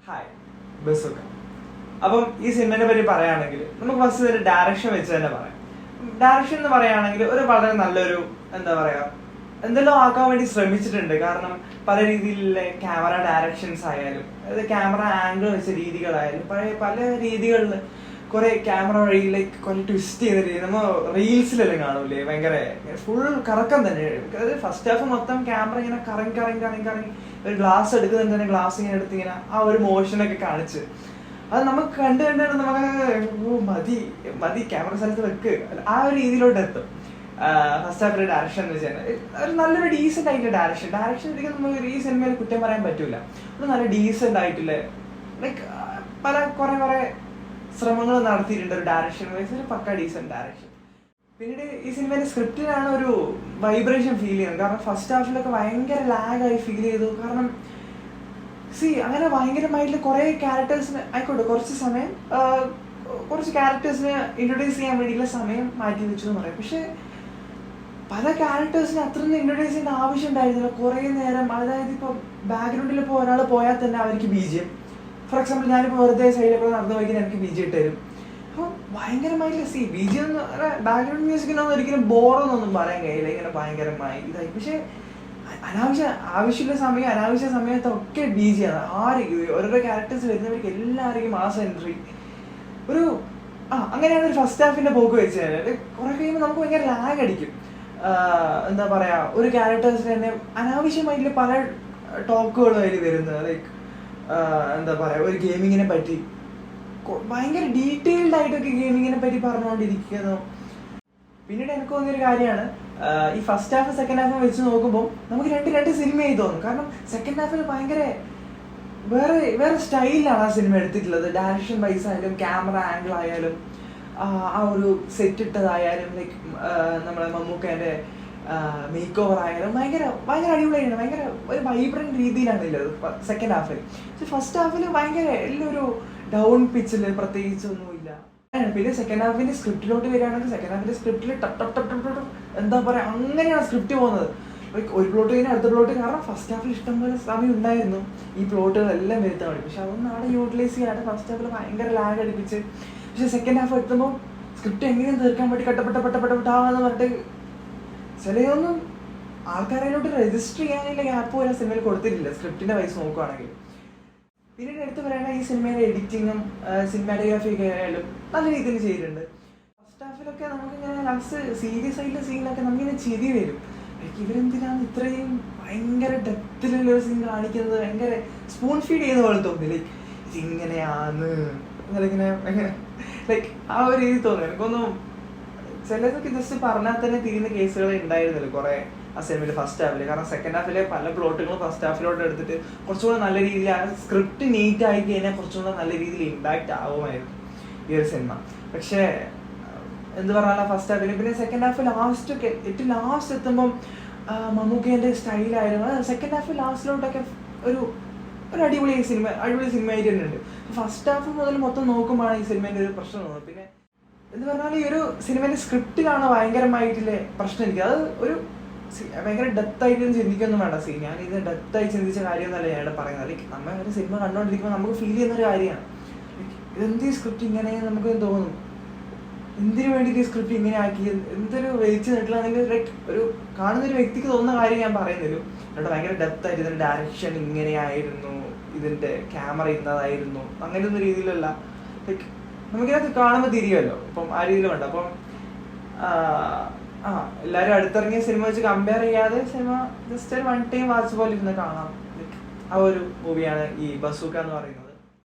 Hi, ബസുക. അപ്പം ഈ സിനിമയെ പറ്റി പറയുകയാണെങ്കിൽ നമുക്ക് ഫസ്റ്റ് ഒരു ഡയറക്ഷൻ വെച്ച് തന്നെ പറയാം. ഡയറക്ഷൻ എന്ന് പറയുകയാണെങ്കിൽ ഒരു വളരെ നല്ലൊരു എന്താ പറയാ എന്തെല്ലോ ആക്കാൻ വേണ്ടി ശ്രമിച്ചിട്ടുണ്ട്. കാരണം പല രീതിയിലുള്ള ക്യാമറ ഡയറക്ഷൻസ് ആയാലും അതായത് ക്യാമറ ആംഗിൾ വെച്ച രീതികളായാലും പല രീതികളിൽ കുറെ ക്യാമറ വഴിയിലേക്ക് കുറെ ട്വിസ്റ്റ് ചെയ്ത രീതി നമ്മൾ റീൽസിലെല്ലാം കാണൂലേ, ഭയങ്കര ഫുൾ കറക്കം തന്നെ. അതായത് ഫസ്റ്റ് ഹാഫ് മൊത്തം ക്യാമറ ഇങ്ങനെ കറങ്ങി കറങ്ങി കറങ്ങി കറങ്ങി ഒരു ഗ്ലാസ് എടുക്കുന്നത് തന്നെ ഗ്ലാസ് ഇങ്ങനെ എടുത്ത് ഇങ്ങനെ ആ ഒരു മോഷനൊക്കെ കാണിച്ച് അത് നമുക്ക് കണ്ടു നമുക്ക് മതി മതി ക്യാമറ സ്ഥലത്ത് വെക്ക് ആ ഒരു രീതിയിലോട്ട് എത്തും. ഫസ്റ്റ് ഹാഫിലെ ഡയറക്ഷൻ എന്ന് വെച്ചാൽ ഒരു നല്ലൊരു ഡീസെന്റ് ആയിട്ടുള്ള ഡയറക്ഷൻ ഒരിക്കലും നമുക്ക് ഈ സിനിമയിൽ കുറ്റം പറയാൻ പറ്റൂല. ഒരു നല്ല ഡീസെന്റ് ആയിട്ടുള്ള ലൈക്ക് കുറെ ശ്രമങ്ങൾ നടത്തിയിട്ടുണ്ട് ഒരു ഡയറക്ഷൻ വൈസ്, പക്ക ഡീസെന്റ് ഡയറക്ഷൻ. പിന്നീട് ഈ സിനിമയിലെ സ്ക്രിപ്റ്റിലാണ് ഒരു വൈബ്രേഷൻ ഫീൽ ചെയ്യുന്നത്. കാരണം ഫസ്റ്റ് ഹാഫിലൊക്കെ ഭയങ്കര ലാഗായി ഫീൽ ചെയ്തു. കാരണം അങ്ങനെ ഭയങ്കരമായിട്ടുള്ള കുറെ ക്യാരക്ടേഴ്സിന് ആയിക്കോട്ടെ കുറച്ച് ക്യാരക്ടേഴ്സിനെ ഇൻട്രൊഡ്യൂസ് ചെയ്യാൻ വേണ്ടിയിട്ടുള്ള സമയം മാറ്റി വെച്ചു എന്ന് പറയാം. പക്ഷെ പല ക്യാരക്ടേഴ്സിനെ അത്രയൊന്നും ഇൻട്രൊഡ്യൂസ് ചെയ്യേണ്ട ആവശ്യം ഉണ്ടായിരുന്നില്ല. കുറേ നേരം, അതായത് ഇപ്പോൾ ബാക്ക്ഗ്രൗണ്ടിൽ ഇപ്പോൾ ഒരാൾ പോയാൽ തന്നെ അവർക്ക് BGM, ഫോർ എക്സാമ്പിൾ ഞാനിപ്പോൾ വെറുതെ സൈഡിലൊക്കെ നടന്നു പോയി എനിക്ക് BGM ഇട്ട് തരും. അപ്പോൾ ഭയങ്കരമായിട്ട് BGM ബാക്ക്ഗ്രൗണ്ട് മ്യൂസിക്കിനൊന്നും ഒരിക്കലും ബോറൊന്നും പറയാൻ കഴിയില്ല. ഇങ്ങനെ ഭയങ്കരമായി ഇതായി. പക്ഷെ അനാവശ്യ സമയത്തൊക്കെ BGM ഓരോരോ ക്യാരക്ടേഴ്സ് വരുന്നവർക്ക് എല്ലാവർക്കും മാസം എൻട്രി ഒരു അങ്ങനെയാണ് ഒരു ഫസ്റ്റ് ഹാഫിന്റെ പോക്ക് വെച്ചാൽ കുറെ കഴിയുമ്പോൾ നമുക്ക് ഭയങ്കര ലാഗ് അടിക്കും. എന്താ പറയാ, ഒരു ക്യാരക്ടേഴ്സിന് തന്നെ അനാവശ്യമായിട്ടുള്ള പല ടോക്കുകളും അതിൽ വരുന്നത്. ലൈക്ക് എന്താ പറയാ, ഒരു ഗെയിമിങ്ങിനെ പറ്റി ഭയങ്കര ഡീറ്റെയിൽഡ് ആയിട്ടൊക്കെ ഗെയിമിങ്ങിനെ പറ്റി പറഞ്ഞുകൊണ്ടിരിക്കുന്നു. പിന്നീട് എനിക്ക് തോന്നിയൊരു കാര്യമാണ്, ഈ ഫസ്റ്റ് ഹാഫ് സെക്കൻഡ് ഹാഫും വെച്ച് നോക്കുമ്പോൾ നമുക്ക് രണ്ട് സിനിമയായി തോന്നും. കാരണം സെക്കൻഡ് ഹാഫിൽ ഭയങ്കര വേറെ സ്റ്റൈലിലാണ് ആ സിനിമ എടുത്തിട്ടുള്ളത്. ഡയറക്ഷൻ വൈസ് ആയാലും ക്യാമറ ആംഗിൾ ആയാലും ആ ഒരു സെറ്റ് ഇട്ടതായാലും ലൈക്ക് നമ്മളെ മമ്മൂക്കേന്റെ മേക്ക് ഓവർ ആയാലും ഭയങ്കര അടിപൊളിയാണ്. ഭയങ്കര ഒരു വൈബ്രന്റ് രീതിയിലാണ് ഉള്ളത് സെക്കൻഡ് ഹാഫിൽ. പക്ഷെ ഫസ്റ്റ് ഹാഫിൽ ഭയങ്കര എല്ലാം ഒരു ഡൗൺ പിച്ചിൽ പ്രത്യേകിച്ചൊന്നുമില്ല. പിന്നെ സെക്കൻഡ് ഹാഫിന്റെ സ്ക്രിപ്റ്റിലോട്ട് വരികയാണെങ്കിൽ സെക്കൻഡ് ഹാഫിന്റെ സ്ക്രിപ്റ്റിൽ എന്താ പറയാ, അങ്ങനെയാണ് സ്ക്രിപ്റ്റ് പോകുന്നത്. ഒരു പ്ലോട്ട് കഴിഞ്ഞാൽ അടുത്ത പ്ലോട്ട്. കാരണം ഫസ്റ്റ് ഹാഫിൽ ഇഷ്ടംപോലെ സമയം ഉണ്ടായിരുന്നു ഈ പ്ലോട്ടുകളെല്ലാം വരുത്താൻ വേണ്ടി. പക്ഷെ അതൊന്നും അവിടെ യൂട്ടിലൈസ് ചെയ്യാതെ ഫസ്റ്റ് ഹാഫിൽ ഭയങ്കര ലാഗ് അടിപ്പിച്ച്. പക്ഷെ സെക്കൻഡ് ഹാഫ് എത്തുമ്പോൾ സ്ക്രിപ്റ്റ് എങ്ങനെയും തീർക്കാൻ വേണ്ടി കട്ടപ്പെട്ടാന്ന് പറഞ്ഞിട്ട് ചിലതൊന്നും ആൾക്കാരതിലോട്ട് രജിസ്റ്റർ ചെയ്യാനുള്ള ഗ്യാപ്പ് വരെ സിനിമയിൽ കൊടുത്തിട്ടില്ല സ്ക്രിപ്റ്റിന്റെ വയസ്സ് നോക്കുകയാണെങ്കിൽ. പിന്നീട് എടുത്ത് പറയുകയാണെങ്കിൽ ഈ സിനിമയുടെ എഡിറ്റിങ്ങും സിനിമാറ്റോഗ്രാഫി ഒക്കെ ആയാലും നല്ല രീതിയിൽ ചെയ്തിട്ടുണ്ട്. ഫസ്റ്റ് ഹാഫിലൊക്കെ നമുക്കിങ്ങനെ ലാസ്റ്റ് സീരിയസ് ആയിട്ടുള്ള സീനിലൊക്കെ നമുക്കിങ്ങനെ ചിരി വരും. ഇവരെന്തിനാണ് ഇത്രയും ഭയങ്കര ഡെപ്തിലുള്ള ഒരു സീൻ കാണിക്കുന്നത്, ഭയങ്കര സ്പൂൺ ഫീഡ് ചെയ്യുന്ന പോലെ തോന്നി. ലൈക്ക് ഇതിങ്ങനെയാന്ന് ഇങ്ങനെ ലൈക്ക് ആ ഒരു രീതി തോന്നി. എനിക്കൊന്നും ചിലതൊക്കെ ജസ്റ്റ് പറഞ്ഞാൽ തന്നെ തിരിയുന്ന കേസുകൾ ഉണ്ടായിരുന്നില്ല കുറെ ആ സിനിമയിൽ ഫസ്റ്റ് ഹാഫിൽ. കാരണം സെക്കൻഡ് ഹാഫിലെ പല പ്ലോട്ടുകളും ഫസ്റ്റ് ഹാഫിലോട്ട് എടുത്തിട്ട് കുറച്ചുകൂടെ നല്ല രീതിയിൽ ആ സ്ക്രിപ്റ്റ് നീറ്റ് ആയി കഴിഞ്ഞാൽ കുറച്ചുകൂടെ നല്ല രീതിയിൽ ഇമ്പാക്റ്റ് ആവുമായിരുന്നു ഈ ഒരു സിനിമ. പക്ഷേ എന്ത് പറഞ്ഞാൽ ഫസ്റ്റ് ഹാഫിൽ. പിന്നെ സെക്കൻഡ് ഹാഫ് ലാസ്റ്റ് എത്തുമ്പം മമ്മൂക്കേന്റെ സ്റ്റൈലായിരുന്നു. സെക്കൻഡ് ഹാഫ് ലാസ്റ്റിലോട്ടൊക്കെ ഒരു അടിപൊളി സിനിമയായിട്ട് തന്നെ ഉണ്ട്. ഫസ്റ്റ് ഹാഫ് മുതൽ മൊത്തം നോക്കുമ്പോഴാണ് ഈ സിനിമേന്റെ ഒരു പ്രശ്നം തോന്നുന്നത്. പിന്നെ എന്ന് പറഞ്ഞാൽ ഈ ഒരു സിനിമേന്റെ സ്ക്രിപ്റ്റിലാണ് ഭയങ്കരമായിട്ടുള്ള പ്രശ്നം. എനിക്ക് അത് ഒരു ഭയങ്കര ഡെപ്തായിട്ട് ചിന്തിക്കൊന്നും വേണ്ട. ഞാനിത് ഡെപ്തായി ചിന്തിച്ച കാര്യമൊന്നുമല്ല ഞാൻ പറയുന്നത്. ലൈക്ക് നമ്മൾ ഒരു സിനിമ കണ്ടുകൊണ്ടിരിക്കുമ്പോൾ നമുക്ക് ഫീൽ ചെയ്യുന്ന ഒരു കാര്യമാണ്. ഇതെന്ത് ഈ സ്ക്രിപ്റ്റ് ഇങ്ങനെ നമുക്ക് തോന്നും, എന്തിനു വേണ്ടിയിട്ട് ഈ സ്ക്രിപ്റ്റ് ഇങ്ങനെ ആക്കി, എന്തൊരു വലിച്ചു നീട്ടിലാണെങ്കിൽ ലൈക്ക് ഒരു കാണുന്ന ഒരു വ്യക്തിക്ക് തോന്നുന്ന കാര്യം ഞാൻ പറയുന്നില്ല. എന്നിട്ട് ഭയങ്കര ഡെപ്തായിട്ട് ഇതിന്റെ ഡയറക്ഷൻ ഇങ്ങനെയായിരുന്നു, ഇതിന്റെ ക്യാമറ ഇന്നതായിരുന്നു, അങ്ങനെയൊന്നും രീതിയിലല്ല. ലൈക്ക് നമുക്കിനകത്ത് കാണുമ്പോൾ തിരിയുമല്ലോ. അപ്പം ആ രീതിയിൽ വേണ്ട. അപ്പം എല്ലാവരും അടുത്തിറങ്ങിയ സിനിമ വെച്ച് കമ്പയർ ചെയ്യാതെ സിനിമ ജസ്റ്റ് ഒരു വൺ ടൈം വാച്ച് പോലെ ഇരുന്ന് കാണാം. ആ ഒരു മൂവിയാണ് ഈ ബസൂക്ക എന്ന് പറയുന്നത്.